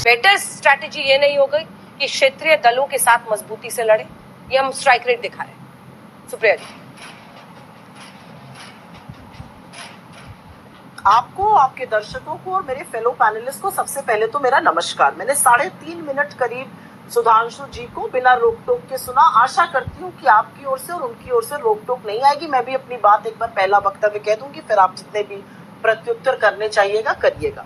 Better strategy ये नहीं हो गई कि क्षेत्रीय दलों के साथ मजबूती से लड़े? ये हम स्ट्राइक रेट दिखा रहे हैं। सुप्रिया जी, आपको, आपके दर्शकों को और मेरे फेलो पैनलिस्ट को सबसे पहले तो मेरा नमस्कार। मैंने 3.5 मिनट करीब सुधांशु जी को बिना रोक टोक के सुना। आशा करती हूँ कि आपकी ओर से और उनकी ओर से रोक टोक नहीं आएगी। मैं भी अपनी बात एक बार पहला वक्तव्य कह दूंगी, फिर आप जितने भी प्रत्युत्तर करने चाहिएगा करिएगा।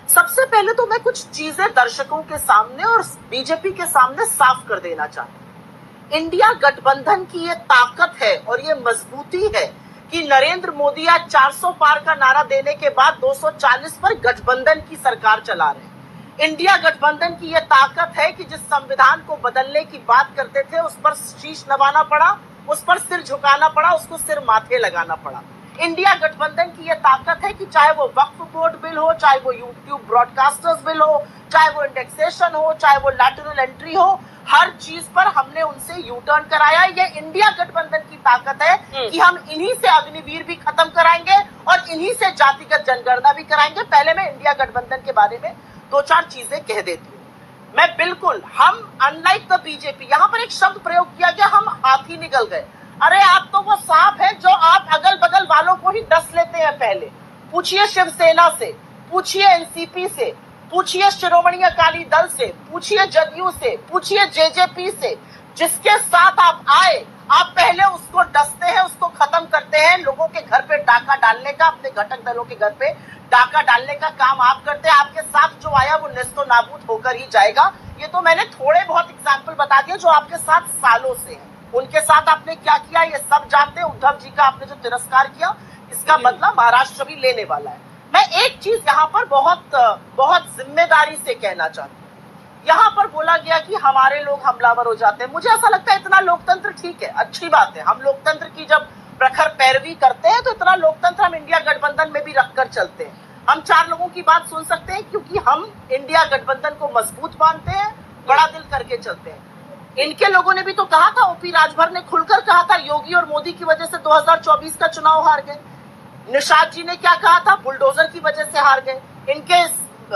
सबसे पहले तो मैं कुछ चीजें दर्शकों के सामने और बीजेपी के सामने साफ कर देना चाहती हूँ। इंडिया गठबंधन की ये ताकत है और ये मजबूती है कि नरेंद्र मोदी आज 400 पार का नारा देने के बाद 240 पर गठबंधन की सरकार चला रहे हैं। इंडिया गठबंधन की यह ताकत है कि जिस संविधान को बदलने की बात करते थे उस पर शीश नवाना पड़ा, उस पर सिर झुकाना पड़ा, उसको सिर माथे लगाना पड़ा। इंडिया गठबंधन की यह ताकत है कि चाहे वो वक्फ बोर्ड बिल हो, चाहे वो यूट्यूब ब्रॉडकास्टर्स बिल हो, चाहे वो इंडेक्सेशन हो, चाहे वो लैटरल एंट्री हो, हर चीज पर हमने उनसे यू टर्न कराया। ये इंडिया गठबंधन की ताकत है कि हम इन्हीं से अग्निवीर भी खत्म कराएंगे और इन्हीं से जातिगत जनगणना भी कराएंगे। पहले मैं इंडिया गठबंधन के बारे में 2-4 चीजें कह देती हूँ। मैं बिल्कुल, हम अनलाइक द बीजेपी, यहाँ पर एक शब्द प्रयोग किया गया, हम हाथी निकल गए। अरे आप तो वो सांप है जो आप अगल बगल वालों को ही डस लेते हैं। पहले पूछिए शिवसेना से, पूछिए एनसीपी से, पूछिए शिरोमणि अकाली दल से, पूछिए जदयू से, पूछिए जेजेपी से। जिसके साथ आप आए, आप पहले उसको डसते हैं, उसको खत्म करते हैं। लोगों के घर पे डाका डालने का, अपने घटक दलों के घर पे डाका डालने का काम आप करते हैं। आपके साथ जो आया वो नेस्तो नाबूद होकर ही जाएगा। ये तो मैंने थोड़े बहुत एग्जाम्पल बता दिए जो आपके साथ सालों से हैं। उनके साथ आपने क्या किया ये सब जानते हैं। उद्धव जी का आपने जो तिरस्कार किया, इसका बदला महाराष्ट्र भी लेने वाला है। मैं एक चीज यहाँ पर बहुत जिम्मेदारी से कहना चाहती हूँ। यहाँ पर बोला गया कि हमारे लोग हमलावर हो जाते हैं। मुझे ऐसा लगता है इतना लोकतंत्र ठीक है, अच्छी बात है। हम लोकतंत्र की जब प्रखर पैरवी करते हैं तो इतना लोकतंत्र हम इंडिया गठबंधन में भी रखकर चलते हैं। हम 4 लोगों की बात सुन सकते हैं क्योंकि हम इंडिया गठबंधन को मजबूत मानते हैं, बड़ा दिल करके चलते हैं। इनके लोगों ने भी तो कहा था, ओपी राजभर ने खुलकर कहा था, योगी और मोदी की वजह से 2024 का चुनाव हार गए। निषाद जी ने क्या कहा था, बुलडोजर की वजह से हार गए। इनके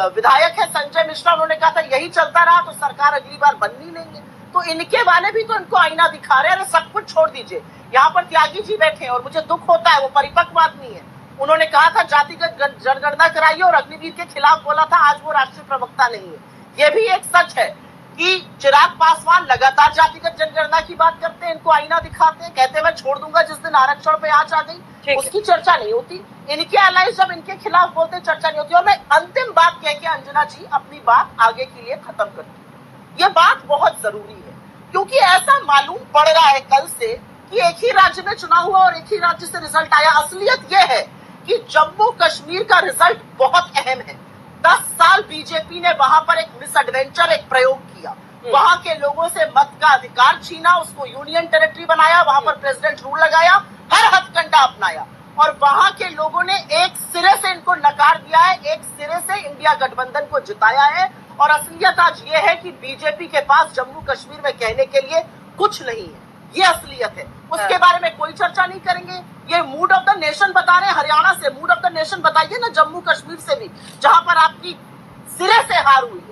विधायक है संजय मिश्रा, उन्होंने कहा था यही चलता रहा तो सरकार अगली बार बननी नहीं है। तो इनके वाले भी तो इनको आईना दिखा रहे हैं। अरे सब कुछ छोड़ दीजिए, यहाँ पर त्यागी जी बैठे हैं और मुझे दुख होता है, वो परिपक्व आदमी है। उन्होंने कहा था जातिगत जनगणना कराइए और अग्निवीर के खिलाफ बोला था, आज वो राष्ट्रीय प्रवक्ता नहीं है। ये भी एक सच है कि चिराग पासवान लगातार जातिगत जनगणना की बात करते हैं, इनको आईना दिखाते हैं, कहते हैं मैं छोड़ दूंगा जिस दिन आरक्षण पे आंच आ गई, उसकी चर्चा नहीं होती। इनके अलायंस जब इनके खिलाफ बोलते चर्चा नहीं होती। और मैं अंतिम बात कह के अंजना जी अपनी बात आगे के लिए खत्म करती हूँ। ये बात बहुत जरूरी है क्योंकि ऐसा मालूम पड़ रहा है कल से कि एक ही राज्य में चुनाव हुआ और एक ही राज्य से रिजल्ट आया। असलियत यह है कि जम्मू कश्मीर का रिजल्ट बहुत अहम है। 10 साल बीजेपी ने वहां पर एक मिसएडवेंचर, एक प्रयोग किया। वहां के लोगों से मत का अधिकार छीना, उसको यूनियन टेरिटरी बनाया, वहां पर प्रेसिडेंट रूल लगाया, हर हथकंडा अपनाया और वहां के लोगों ने एक सिरे से इनको नकार दिया है, एक सिरे से इंडिया गठबंधन को जिताया है। और असलियत आज ये है कि बीजेपी के पास जम्मू कश्मीर में कहने के लिए कुछ नहीं है। ये असलियत है, उसके बारे में कोई चर्चा नहीं करेंगे। ये मूड ऑफ द नेशन बता रहे हैं, हरियाणा से मूड ऑफ द नेशन बताइए ना जम्मू कश्मीर से भी, जहां पर आपकी सिरे से हार हुई।